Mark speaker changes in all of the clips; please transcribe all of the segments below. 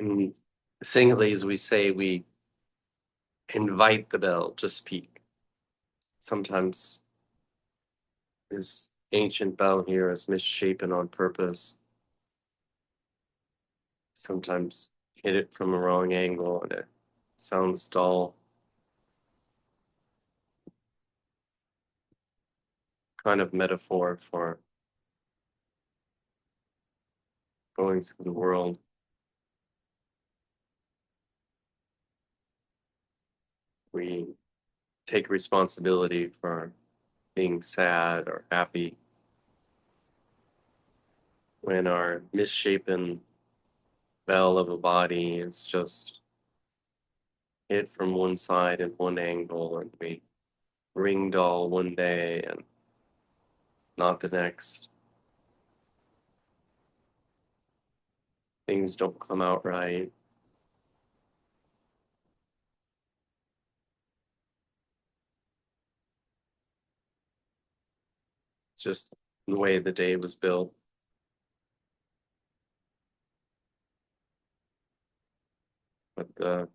Speaker 1: In Sinhalese, we say we invite the bell to speak. Sometimes this ancient bell here is misshapen on purpose. Sometimes hit it from a wrong angle and it sounds dull. Kind of metaphor for going through the world. We take responsibility for being sad or happy when our misshapen bell of a body is just hit from one side and one angle, and we ring dull one day and not the next. Things don't come out right. It's just the way the day was built. But the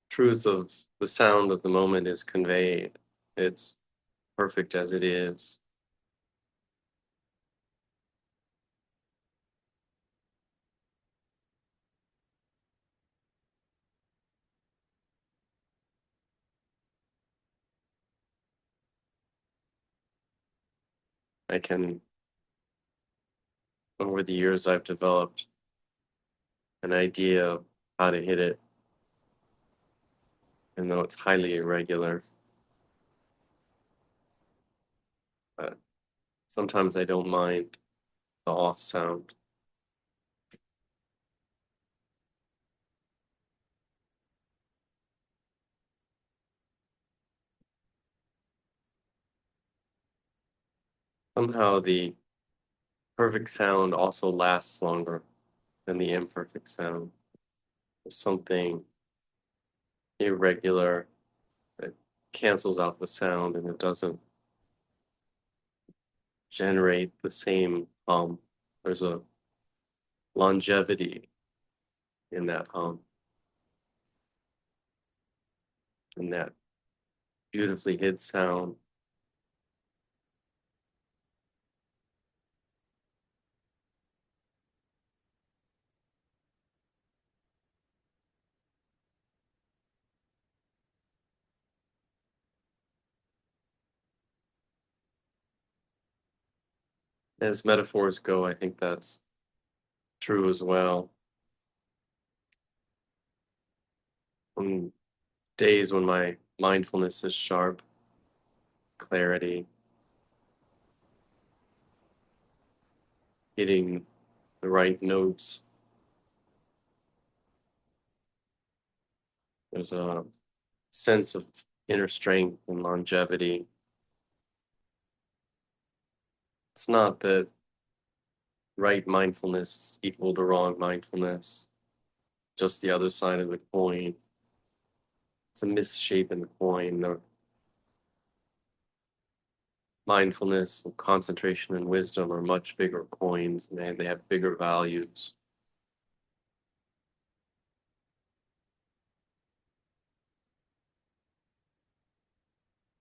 Speaker 1: truth of the sound of the moment is conveyed. It's perfect as it is. I can, over the years, I've developed an idea of how to hit it, even though it's highly irregular. But sometimes I don't mind the off sound. Somehow the perfect sound also lasts longer than the imperfect sound. There's something irregular that cancels out the sound and it doesn't generate the same hum. There's a longevity in that hum, in that beautifully hid sound. As metaphors go, I think that's true as well. On days when my mindfulness is sharp, clarity, hitting the right notes, there's a sense of inner strength and longevity. It's not that right mindfulness is equal to wrong mindfulness, just the other side of the coin. It's a misshapen coin. The mindfulness and concentration and wisdom are much bigger coins, and they have bigger values.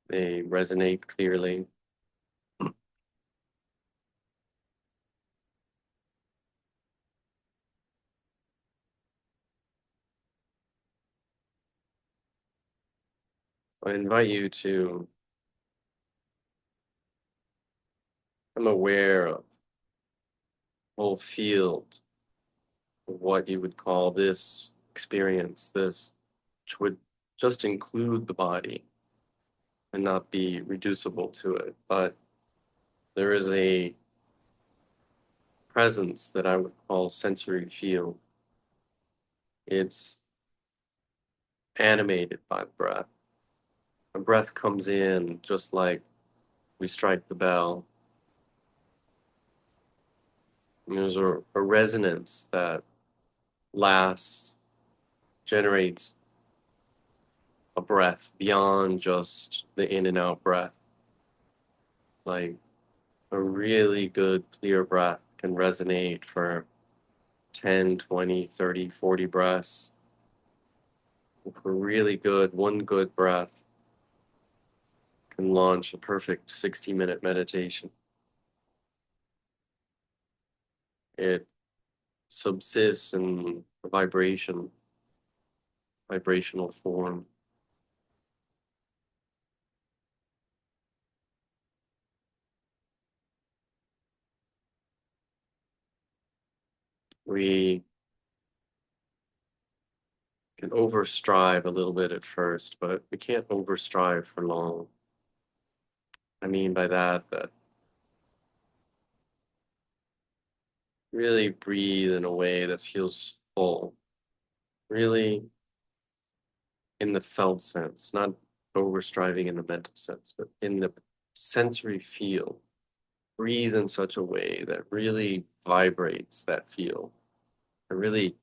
Speaker 1: They resonate clearly. I invite you to become aware of the whole field of what you would call this experience, this, which would just include the body and not be reducible to it. But there is a presence that I would call sensory field. It's animated by breath. A breath comes in just like we strike the bell. And there's a resonance that lasts, generates a breath beyond just the in and out breath. Like a really good clear breath can resonate for 10, 20, 30, 40 breaths. If we're really good, one good breath can launch a perfect 60-minute meditation. It subsists in a vibrational form. We can overstrive a little bit at first, but we can't overstrive for long. I mean by that really breathe in a way that feels full, really in the felt sense, not overstriving in the mental sense, but in the sensory feel. Breathe in such a way that really vibrates that feel, and really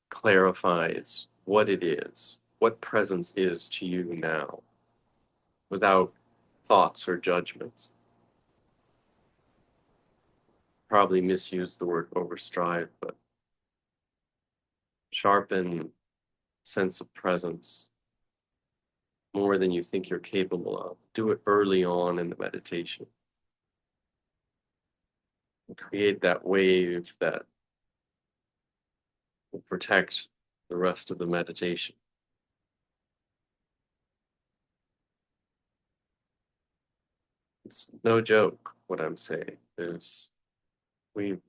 Speaker 1: clarifies what it is, what presence is to you now, without thoughts or judgments. Probably misused the word overstrive, but sharpen sense of presence more than you think you're capable of. Do it early on in the meditation. And create that wave that will protect the rest of the meditation. It's no joke what I'm saying. We've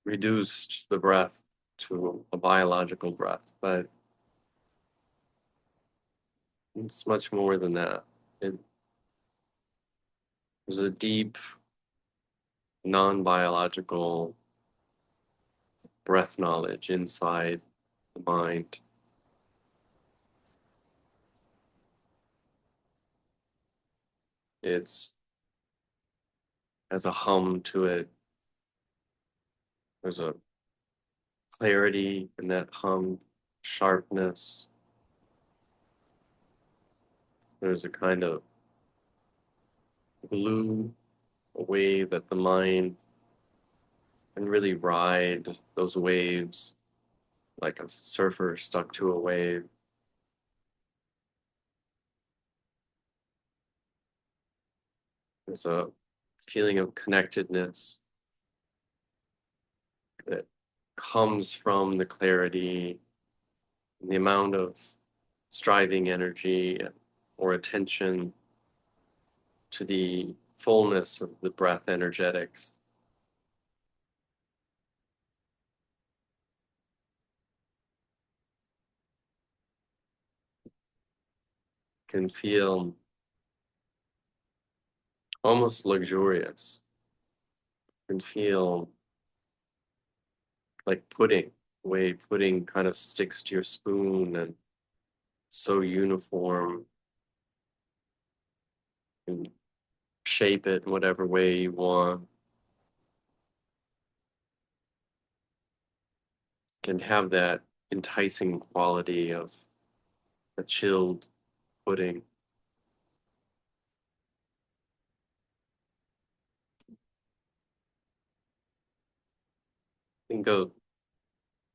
Speaker 1: reduced the breath to a biological breath, but it's much more than that. There's a deep, non-biological breath knowledge inside the mind. It's has a hum to it. There's a clarity in that hum, sharpness. There's a kind of glue, a way that the mind can really ride those waves like a surfer stuck to a wave. There's a feeling of connectedness that comes from the clarity and the amount of striving energy or attention to the fullness of the breath energetics. Can feel almost luxurious. Can feel like pudding, the way pudding kind of sticks to your spoon and so uniform, and shape it in whatever way you want. Can have that enticing quality of a chilled pudding. Think of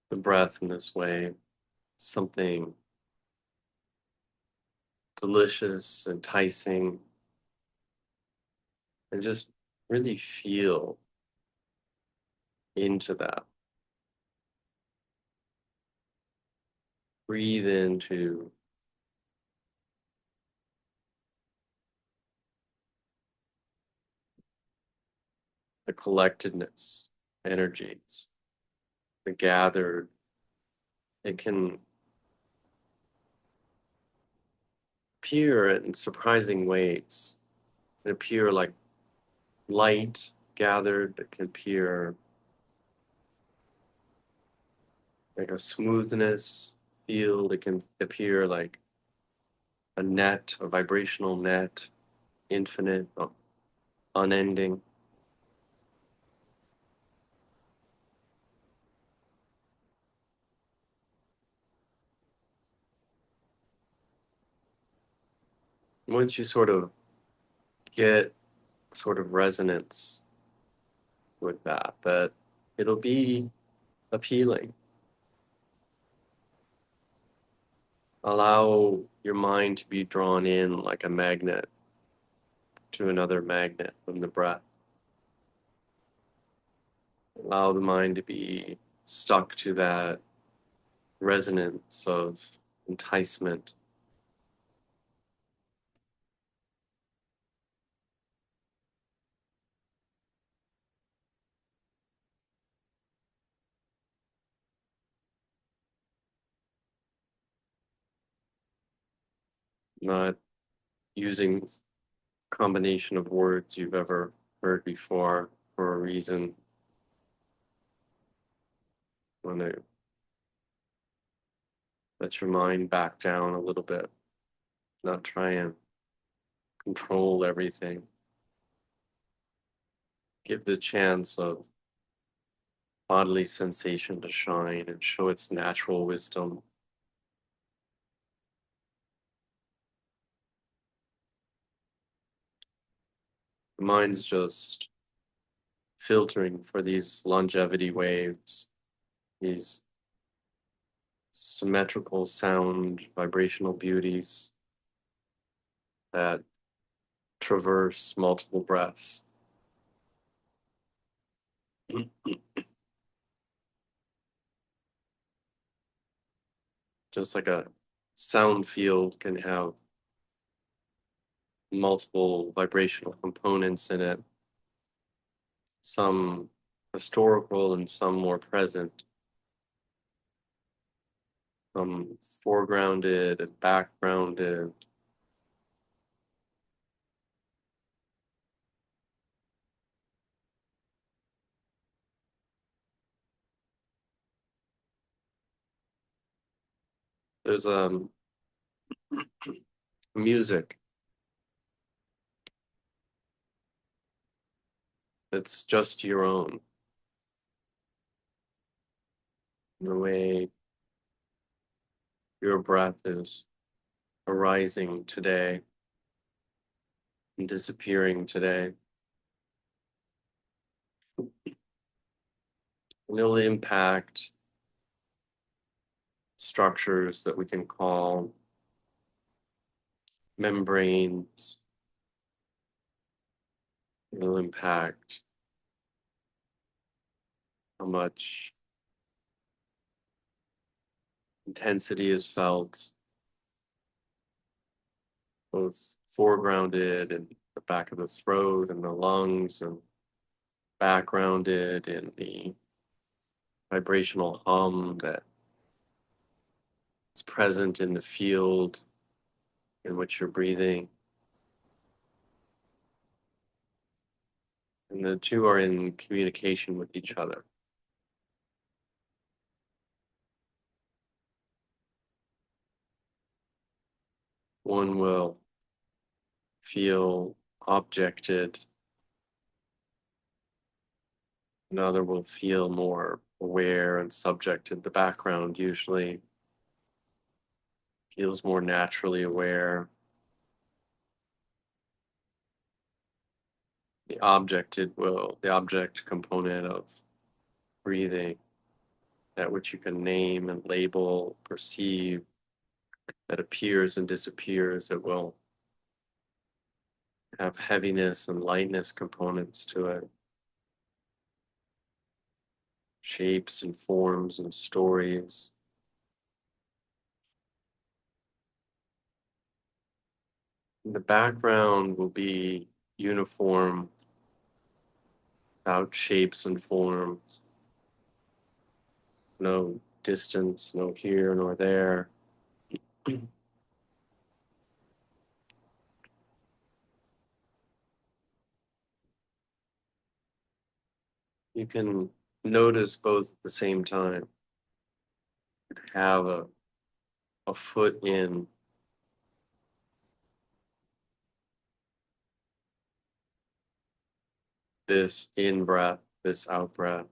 Speaker 1: the breath in this way, something delicious, enticing, and just really feel into that. Breathe into the collectedness, energies, the gathered. It can appear in surprising ways. It can appear like light gathered. It can appear like a smoothness field. It can appear like a net, a vibrational net, infinite, unending. Once you sort of get sort of resonance with that it'll be appealing. Allow your mind to be drawn in like a magnet to another magnet from the breath. Allow the mind to be stuck to that resonance of enticement. Not using a combination of words you've ever heard before for a reason. Want to let your mind back down a little bit, not try and control everything. Give the chance of bodily sensation to shine and show its natural wisdom. The mind's just filtering for these longevity waves, these symmetrical sound, vibrational beauties that traverse multiple breaths. Just like a sound field can have multiple vibrational components in it, some historical and some more present, some foregrounded and backgrounded. There's music that's just your own, the way your breath is arising today and disappearing today. And it'll impact structures that we can call membranes. It'll impact how much intensity is felt, both foregrounded in the back of the throat and the lungs, and backgrounded in the vibrational hum that is present in the field in which you're breathing. And the two are in communication with each other. One will feel objected, another will feel more aware and subjected. The background usually feels more naturally aware. The object component of breathing, that which you can name and label, perceive, that appears and disappears, it will have heaviness and lightness components to it, shapes and forms and stories. And the background will be uniform, without shapes and forms, no distance, no here nor there. You can notice both at the same time. Have a foot in this in breath, this out breath,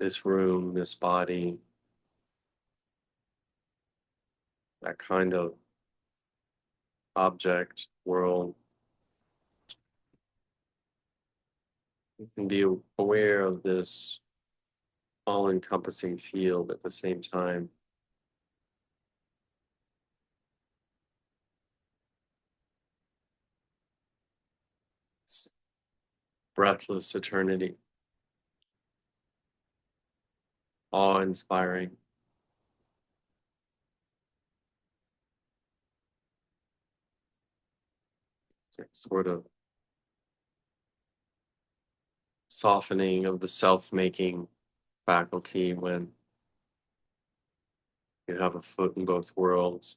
Speaker 1: this room, this body, that kind of object world. You can be aware of this all-encompassing field at the same time. It's breathless eternity, awe-inspiring. It's a sort of softening of the self-making faculty when you have a foot in both worlds.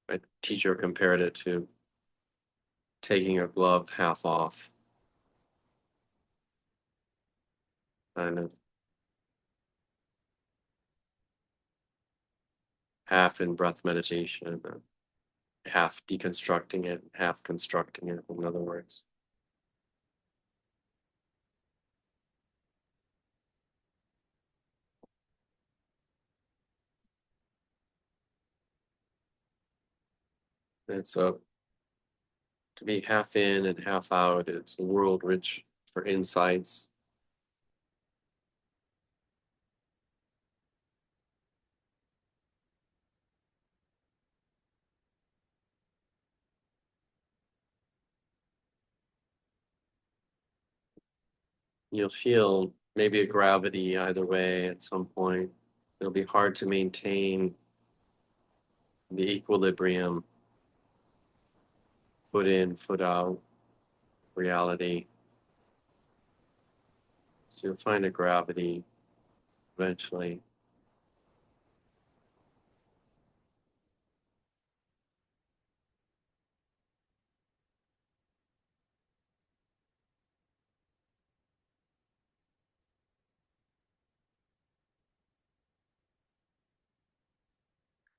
Speaker 1: My teacher compared it to taking a glove half off, kind of half in breath meditation, and half deconstructing it, half constructing it, in other words. It's a To be half in and half out is a world rich for insights. You'll feel maybe a gravity either way at some point. It'll be hard to maintain the equilibrium, foot in, foot out reality. So you'll find a gravity eventually.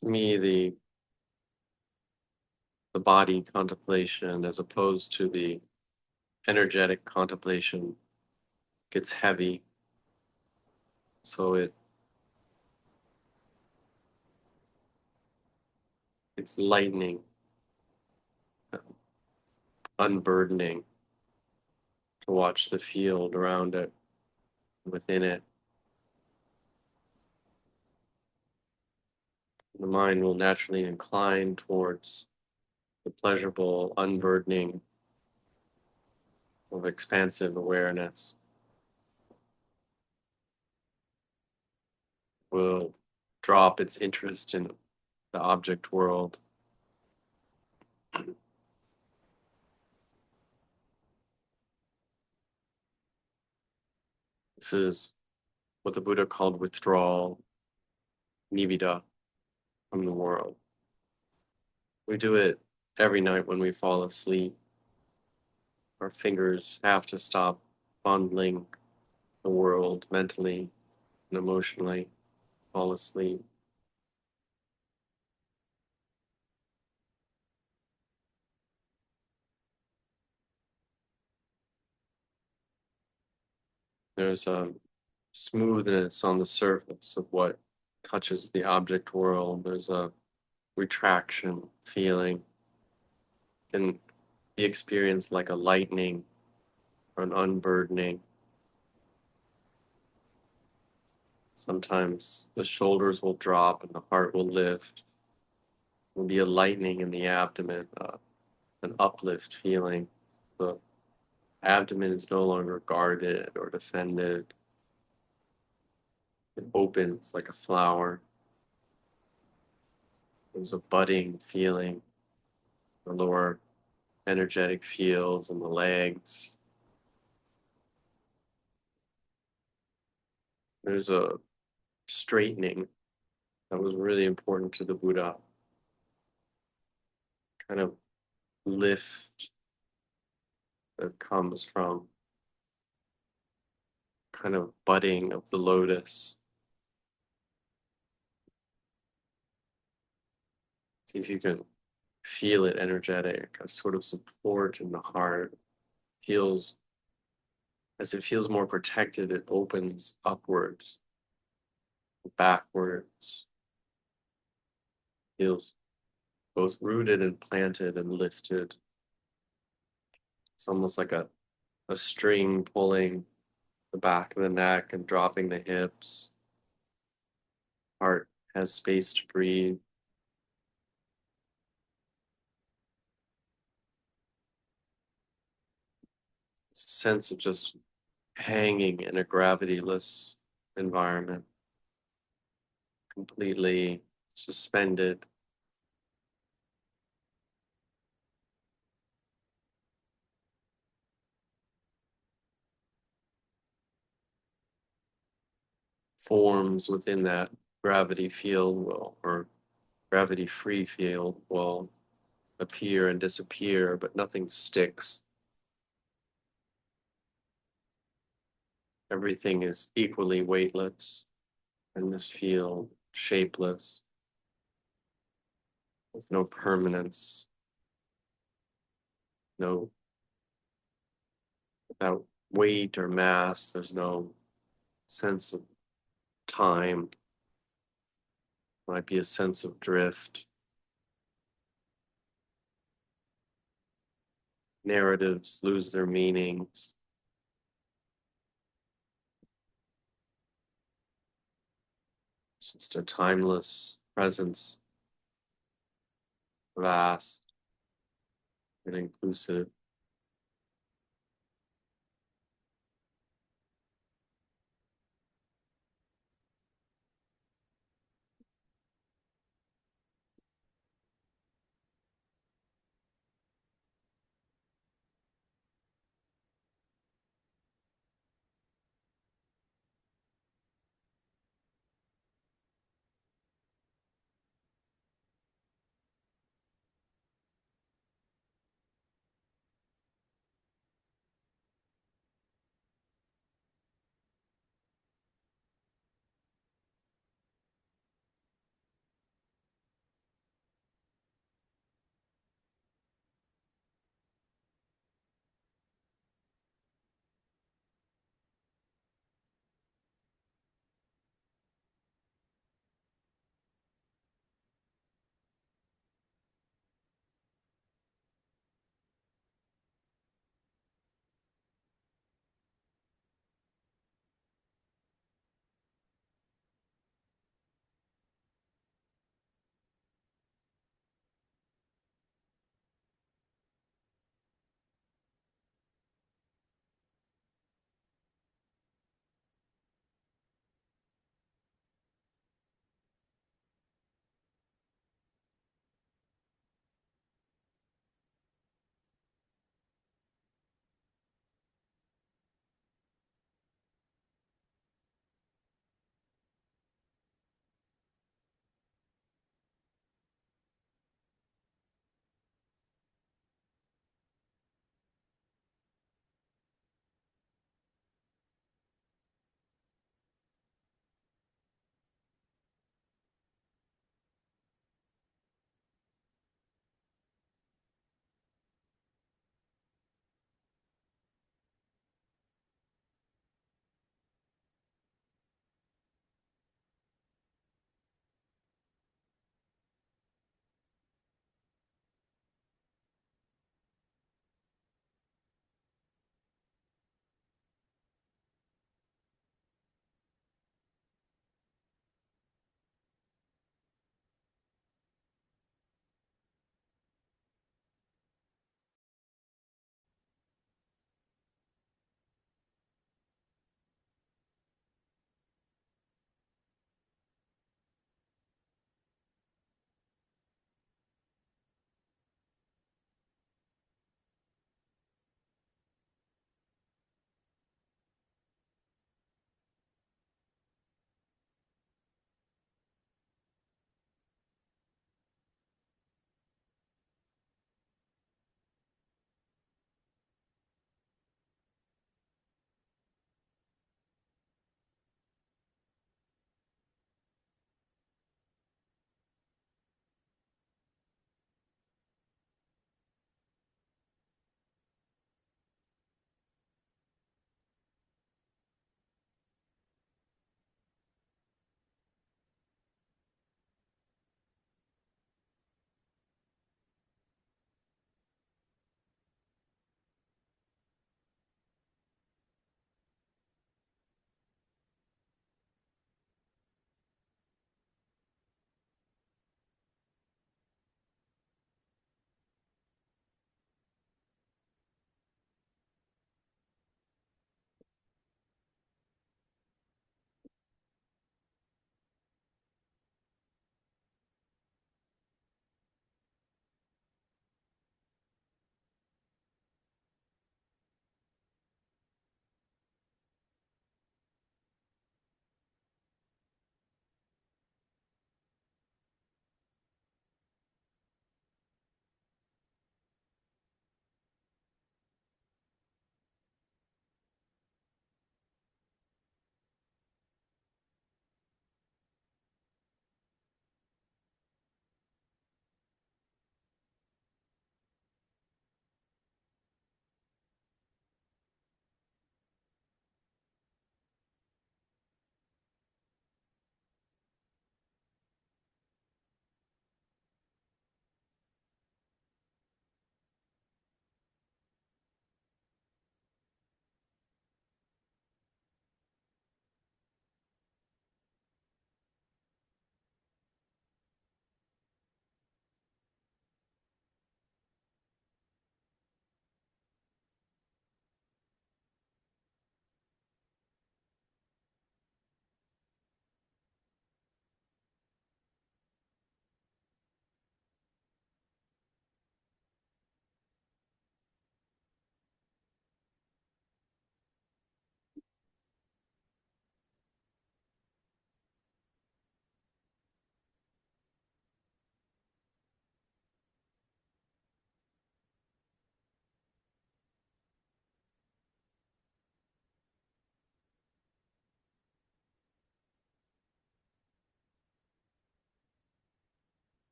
Speaker 1: To me, the body contemplation as opposed to the energetic contemplation gets heavy. So it's lightening, unburdening to watch the field around it, within it. The mind will naturally incline towards the pleasurable unburdening of expansive awareness. Will drop its interest in the object world. This is what the Buddha called withdrawal, nibbida, from the world. We do it every night when we fall asleep. Our fingers have to stop fondling the world mentally and emotionally, fall asleep. There's a smoothness on the surface of what touches the object world. There's a retraction feeling, can be experienced like a lightening or an unburdening. Sometimes the shoulders will drop and the heart will lift. There will be a lightening in the abdomen, an uplift feeling. The abdomen is no longer guarded or defended. It opens like a flower. There's a budding feeling, the lower energetic fields in the legs. There's a straightening that was really important to the Buddha. Kind of lift that comes from kind of budding of the lotus. See if you can feel it energetic, a sort of support in the heart. Feels as it feels more protected, it opens upwards, backwards. Feels both rooted and planted and lifted. It's almost like a string pulling the back of the neck and dropping the hips. Heart has space to breathe. It's a sense of just hanging in a gravityless environment, completely suspended. Forms within that gravity field will, or gravity free field will appear and disappear, but nothing sticks. Everything is equally weightless in this field, shapeless, with no permanence, no, without weight or mass, there's no sense of time. Might be a sense of drift. Narratives lose their meanings. It's just a timeless presence, vast and inclusive.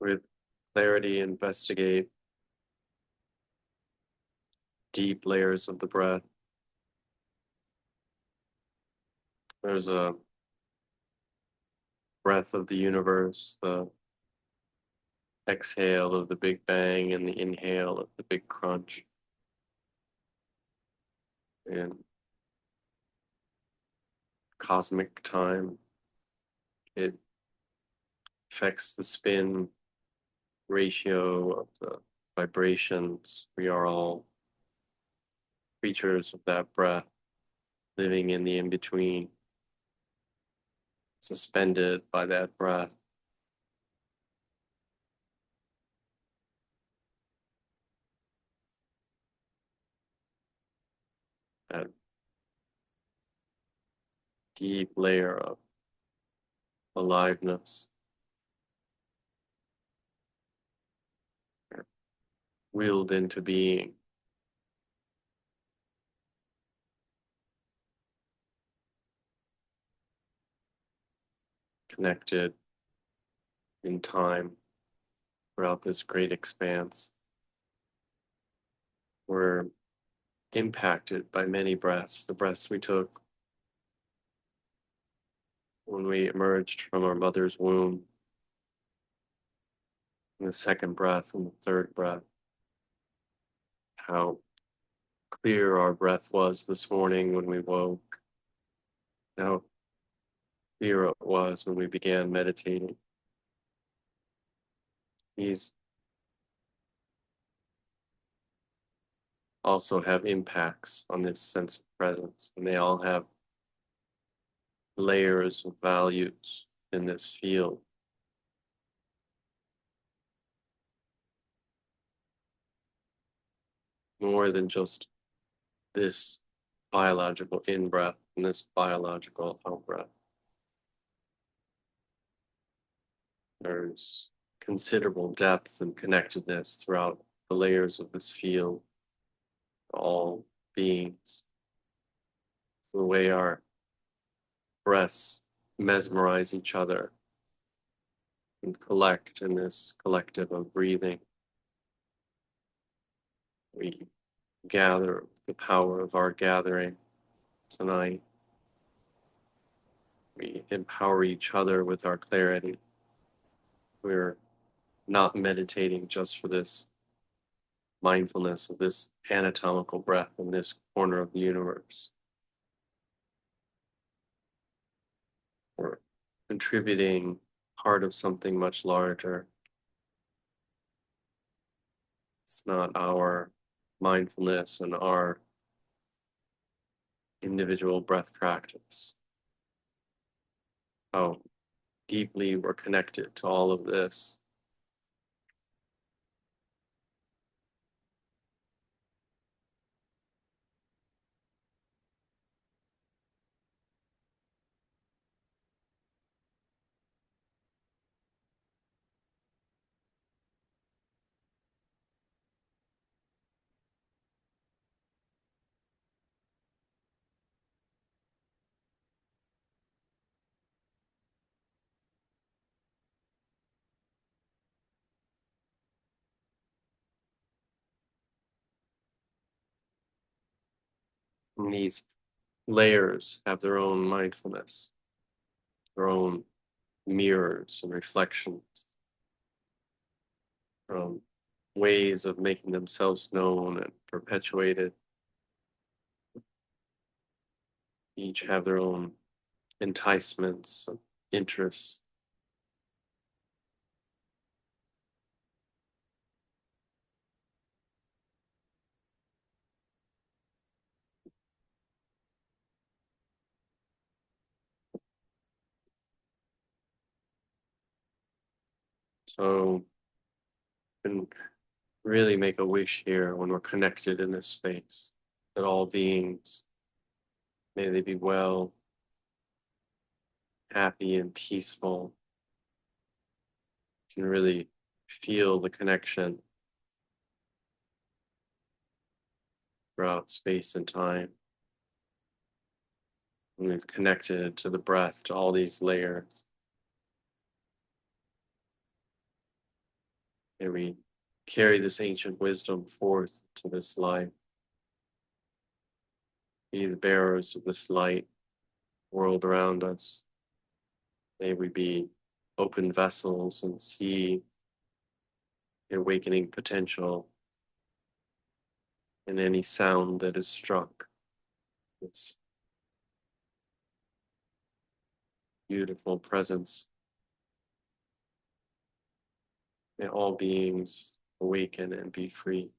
Speaker 1: with clarity, investigate deep layers of the breath. There's a breath of the universe, the exhale of the Big Bang, and the inhale of the Big Crunch. And cosmic time, it affects the spin ratio of the vibrations. We are all creatures of that breath, living in the in-between, suspended by that breath. That deep layer of aliveness, willed into being. Connected in time throughout this great expanse. We're impacted by many breaths, the breaths we took when we emerged from our mother's womb, and the second breath and the third breath. How clear our breath was this morning when we woke, how clear it was when we began meditating. These also have impacts on this sense of presence, and they all have layers of values in this field. More than just this biological in-breath and this biological out-breath. There's considerable depth and connectedness throughout the layers of this field, all beings. The way our breaths mesmerize each other and collect in this collective of breathing. We gather the power of our gathering tonight. We empower each other with our clarity. We're not meditating just for this mindfulness of this anatomical breath in this corner of the universe. We're contributing part of something much larger. It's not our mindfulness and our individual breath practice. How deeply we're connected to all of this. And these layers have their own mindfulness, their own mirrors and reflections, ways of making themselves known and perpetuated. Each have their own enticements, interests. So, and really make a wish here when we're connected in this space that all beings, may they be well, happy, and peaceful, can really feel the connection throughout space and time. And we've connected to the breath, to all these layers. May we carry this ancient wisdom forth to this life. Be the bearers of this light world around us. May we be open vessels and see the awakening potential in any sound that is struck. This beautiful presence. May all beings awaken and be free.